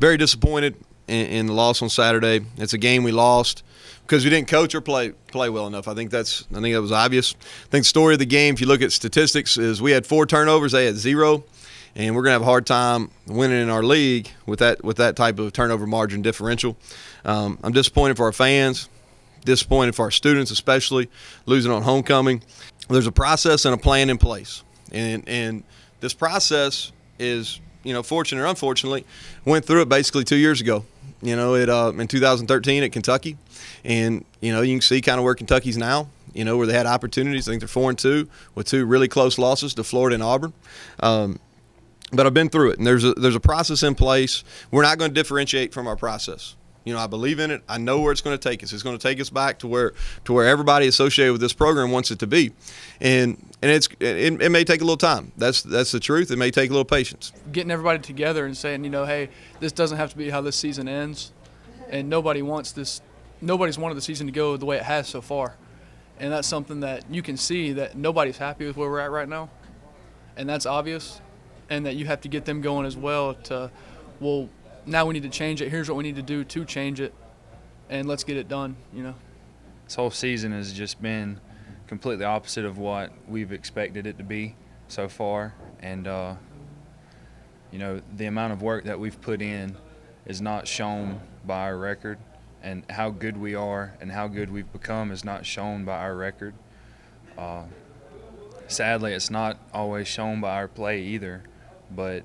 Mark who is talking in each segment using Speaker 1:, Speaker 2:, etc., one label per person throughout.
Speaker 1: very disappointed in the loss on Saturday. It's a game we lost because we didn't coach or play well enough. I think that was obvious. I think the story of the game, if you look at statistics, is we had 4 turnovers, they had 0, and we're going to have a hard time winning in our league with that type of turnover margin differential. I'm disappointed for our fans, disappointed for our students, especially losing on homecoming. There's a process and a plan in place, and this process is, fortunately or unfortunately, went through it basically 2 years ago. In 2013 at Kentucky, and you can see kind of where Kentucky's now. Where they had opportunities. I think they're 4-2 with 2 really close losses to Florida and Auburn. But I've been through it, and there's a process in place. We're not going to differentiate from our process. I believe in it. I know where it's going to take us. It's going to take us back to where everybody associated with this program wants it to be, and it may take a little time. That's the truth. It may take a little patience.
Speaker 2: Getting everybody together and saying, hey, this doesn't have to be how this season ends, and nobody's wanted the season to go the way it has so far, and that's something that you can see that nobody's happy with where we're at right now, and that's obvious, and that you have to get them going as well. Now we need to change it. Here's what we need to do to change it, and let's get it done,
Speaker 3: This whole season has just been completely opposite of what we've expected it to be so far. And, the amount of work that we've put in is not shown by our record, and how good we are and how good we've become is not shown by our record. Sadly, it's not always shown by our play either, but,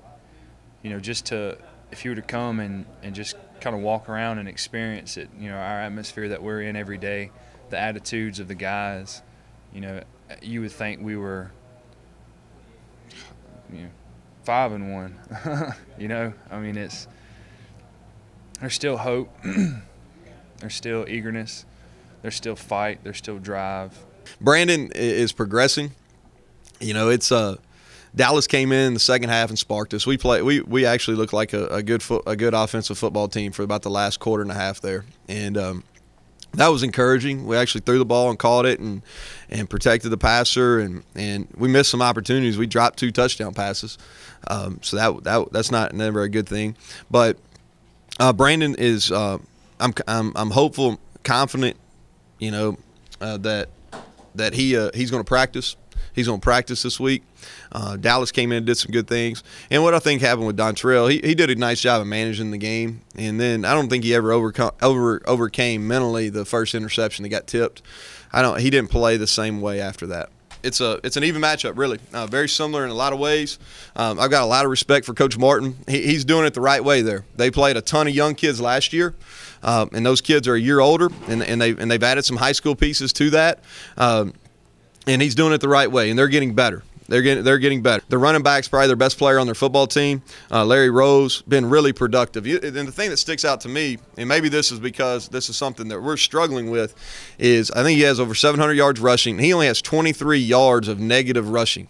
Speaker 3: if you were to come and just kind of walk around and experience it, our atmosphere that we're in every day, the attitudes of the guys, you would think we were, 5-1. There's still hope, there's still eagerness, there's still fight, there's still drive.
Speaker 1: Brandon is progressing. Dallas came in the second half and sparked us. We actually looked like a good offensive football team for about the last quarter and a half there, and that was encouraging. We actually threw the ball and caught it and protected the passer, and we missed some opportunities. We dropped 2 touchdown passes, so that's not never a good thing. But Brandon is I'm hopeful, confident, that he's going to practice. He's going to practice this week. Dallas came in and did some good things. And what I think happened with Dontrell, he did a nice job of managing the game. And then I don't think he ever overcame mentally the first interception that got tipped. He didn't play the same way after that. It's an even matchup, really. Very similar in a lot of ways. I've got a lot of respect for Coach Martin. He's doing it the right way there. They played a ton of young kids last year, and those kids are a year older, and they've added some high school pieces to that. And he's doing it the right way, and they're getting better. They're getting better. The running back's probably their best player on their football team. Larry Rose, been really productive. And the thing that sticks out to me, and maybe this is because this is something that we're struggling with, is I think he has over 700 yards rushing. He only has 23 yards of negative rushing.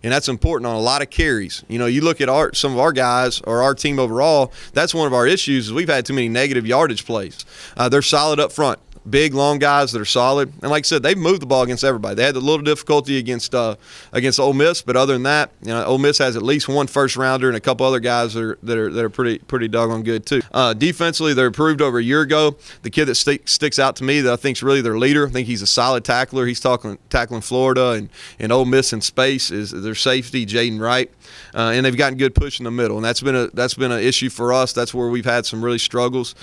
Speaker 1: And that's important on a lot of carries. You look at some of our guys or our team overall, that's one of our issues is we've had too many negative yardage plays. They're solid up front. Big, long guys that are solid. And like I said, they've moved the ball against everybody. They had a little difficulty against Ole Miss, but other than that, Ole Miss has at least 1 first-rounder and a couple other guys that are pretty doggone good too. Defensively, they're improved over a year ago. The kid that sticks out to me that I think is really their leader, I think he's a solid tackler. He's tackling Florida and Ole Miss in space is their safety, Jaden Wright. And they've gotten good push in the middle, and that's been an issue for us. That's where we've had some really struggles.